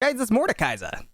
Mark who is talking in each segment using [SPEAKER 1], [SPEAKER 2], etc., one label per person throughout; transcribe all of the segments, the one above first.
[SPEAKER 1] Guys, it's Kaisa.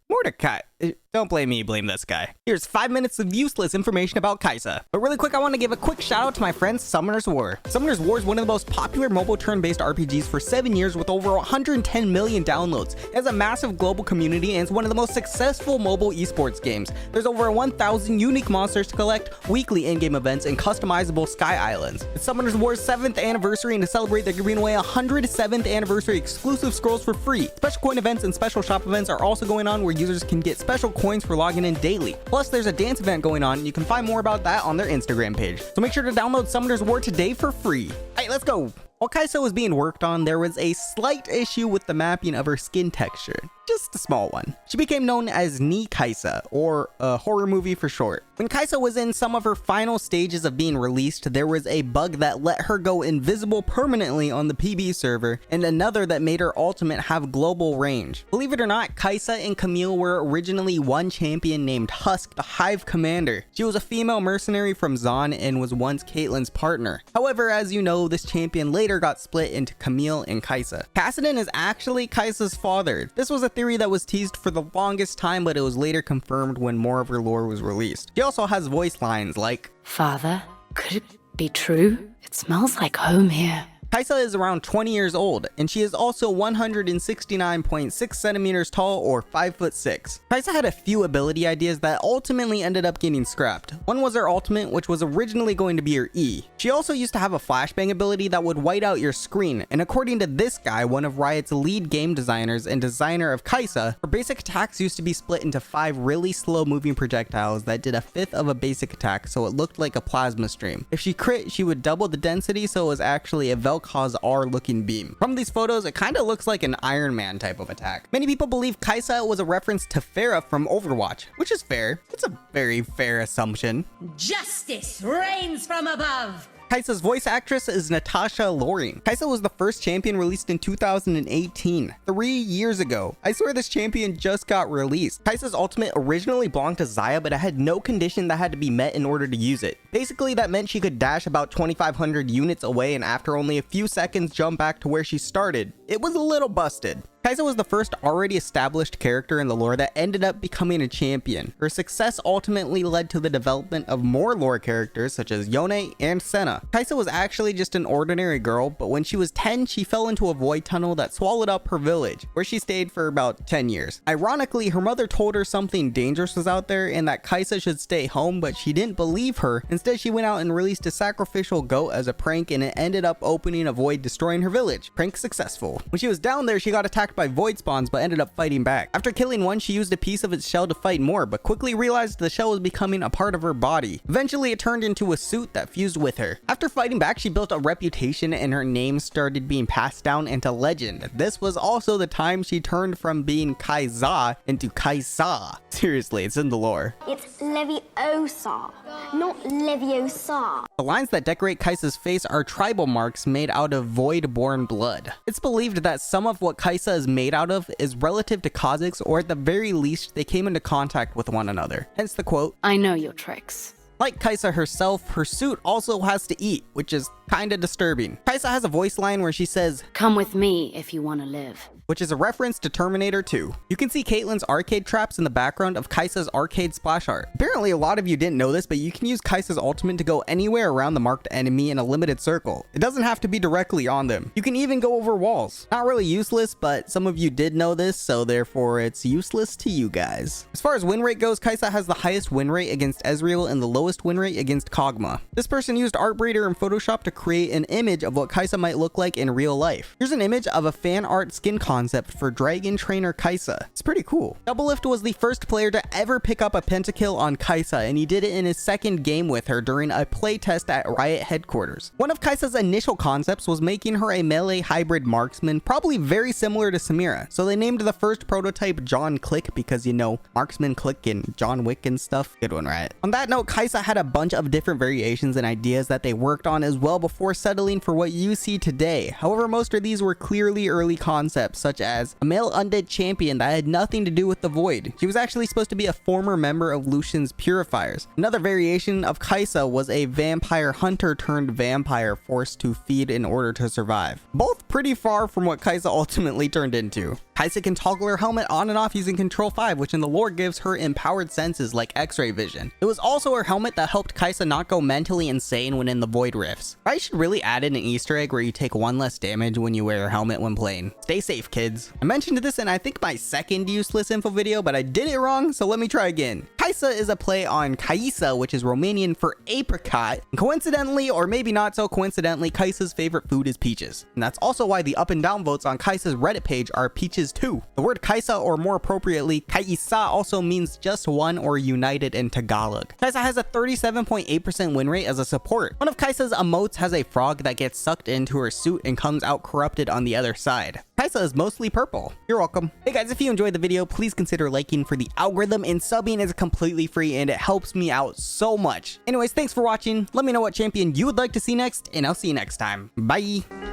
[SPEAKER 1] Don't blame me, blame this guy. Here's 5 minutes of useless information about Kaisa. But really quick, I want to give a quick shout out to my friend Summoner's War. Summoner's War is one of the most popular mobile turn-based RPGs for 7 years with over 110 million downloads. It has a massive global community and it's one of the most successful mobile esports games. There's over 1,000 unique monsters to collect, weekly in-game events, and customizable sky islands. It's Summoner's War's 7th anniversary, and to celebrate, they're giving away 107th anniversary exclusive scrolls for free. Special coin events and special shop events are also going on where users can get special coins for logging in daily. Plus, there's a dance event going on, and you can find more about that on their Instagram page. So make sure to download Summoner's War today for free. Alright, let's go! While Kaisa was being worked on, there was a slight issue with the mapping of her skin texture. Just a small one. She became known as Kaisa, or a horror movie for short. When Kaisa was in some of her final stages of being released, there was a bug that let her go invisible permanently on the PB server, and another that made her ultimate have global range. Believe it or not, Kaisa and Camille were originally one champion named Husk, the Hive Commander. She was a female mercenary from Zon and was once Caitlyn's partner. However, as you know, this champion later got split into Camille and Kaisa. Kassadin is actually Kaisa's father. This was a theory that was teased for the longest time, but it was later confirmed when more of her lore was released. She also has voice lines like,
[SPEAKER 2] "Father, could it be true? It smells like home here."
[SPEAKER 1] Kaisa is around 20 years old, and she is also 169.6 centimeters tall, or 5'6". Kaisa had a few ability ideas that ultimately ended up getting scrapped. One was her ultimate, which was originally going to be her E. She also used to have a flashbang ability that would white out your screen, and according to this guy, one of Riot's lead game designers and designer of Kaisa, her basic attacks used to be split into 5 really slow moving projectiles that did a fifth of a basic attack, so it looked like a plasma stream. If she crit, she would double the density, so it was actually a Vel'Koz R looking beam. From these photos, it kind of looks like an Iron Man type of attack. Many people believe Kaisa was a reference to Pharah from Overwatch, which is fair. It's a very fair assumption.
[SPEAKER 3] Justice reigns from above!
[SPEAKER 1] Kaisa's voice actress is NATASHA. Kaisa was the first champion released in 2018, 3 years ago. I swear this champion just got released. Kaisa's ultimate originally belonged to Xayah, but it had no condition that had to be met in order to use it. Basically, that meant she could dash about 2,500 units away and after only a few seconds jump back to where she started. It was a little busted. Kaisa was the first already established character in the lore that ended up becoming a champion. Her success ultimately led to the development of more lore characters such as Yone and Senna. Kaisa was actually just an ordinary girl, but when she was 10, she fell into a void tunnel that swallowed up her village, where she stayed for about 10 years. Ironically, her mother told her something dangerous was out there and that Kaisa should stay home, but she didn't believe her. Instead, she went out and released a sacrificial goat as a prank, and it ended up opening a void, destroying her village. Prank successful. When she was down there, she got attacked by void spawns but ended up fighting back. After killing one, she used a piece of its shell to fight more, but quickly realized the shell was becoming a part of her body. Eventually, it turned into a suit that fused with her. After fighting back, she built a reputation and her name started being passed down into legend. This was also the time she turned from being Kaisa into Kaisa. Seriously, it's in the lore.
[SPEAKER 4] It's Leviosa, not Leviosa.
[SPEAKER 1] The lines that decorate Kaisa's face are tribal marks made out of void-born blood. It's believed that some of what Kaisa is made out of is relative to Kha'Zix, or at the very least, they came into contact with one another. Hence the quote,
[SPEAKER 2] "I know your tricks."
[SPEAKER 1] Like Kaisa herself, her suit also has to eat, which is kinda disturbing. Kaisa has a voice line where she says,
[SPEAKER 2] "Come with me if you want to live,"
[SPEAKER 1] which is a reference to Terminator 2. You can see Caitlyn's arcade traps in the background of Kaisa's arcade splash art. Apparently a lot of you didn't know this, but you can use Kaisa's ultimate to go anywhere around the marked enemy in a limited circle. It doesn't have to be directly on them. You can even go over walls. Not really useless, but some of you did know this, so therefore it's useless to you guys. As far as win rate goes, Kaisa has the highest win rate against Ezreal and the lowest win rate against Kog'Maw. This person used Artbreeder and Photoshop to create an image of what Kaisa might look like in real life. Here's an image of a fan art skin concept for Dragon Trainer Kaisa. It's pretty cool. Doublelift was the first player to ever pick up a pentakill on Kaisa, and he did it in his second game with her during a playtest at Riot headquarters. One of Kaisa's initial concepts was making her a melee hybrid marksman, probably very similar to Samira, so they named the first prototype John Click because, you know, marksman Click and John Wick and stuff. Good one, right? On that note, Kaisa had a bunch of different variations and ideas that they worked on as well before before settling for what you see today. However, most of these were clearly early concepts, such as a male undead champion that had nothing to do with the Void. She was actually supposed to be a former member of Lucian's Purifiers. Another variation of Kaisa was a vampire hunter turned vampire forced to feed in order to survive. Both pretty far from what Kaisa ultimately turned into. Kaisa can toggle her helmet on and off using Control 5, which in the lore gives her empowered senses like X-ray vision. It was also her helmet that helped Kaisa not go mentally insane when in the Void Rifts. I should really add in an Easter egg where you take 1 less damage when you wear your helmet when playing. Stay safe, kids. I mentioned this in I think my second useless info video, but I did it wrong, so let me try again. Kaisa is a play on Kaisa, which is Romanian for apricot, and coincidentally, or maybe not so coincidentally, Kaisa's favorite food is peaches. And that's also why the up and down votes on Kaisa's Reddit page are peaches too. The word Kaisa, or more appropriately, Kaisa, also means just one or united in Tagalog. Kaisa has a 37.8% win rate as a support. One of Kaisa's emotes has a frog that gets sucked into her suit and comes out corrupted on the other side. Kaisa is mostly purple. You're welcome. Hey guys, if you enjoyed the video, please consider liking for the algorithm, and subbing is completely free and it helps me out so much. Anyways, thanks for watching. Let me know what champion you would like to see next, and I'll see you next time. Bye!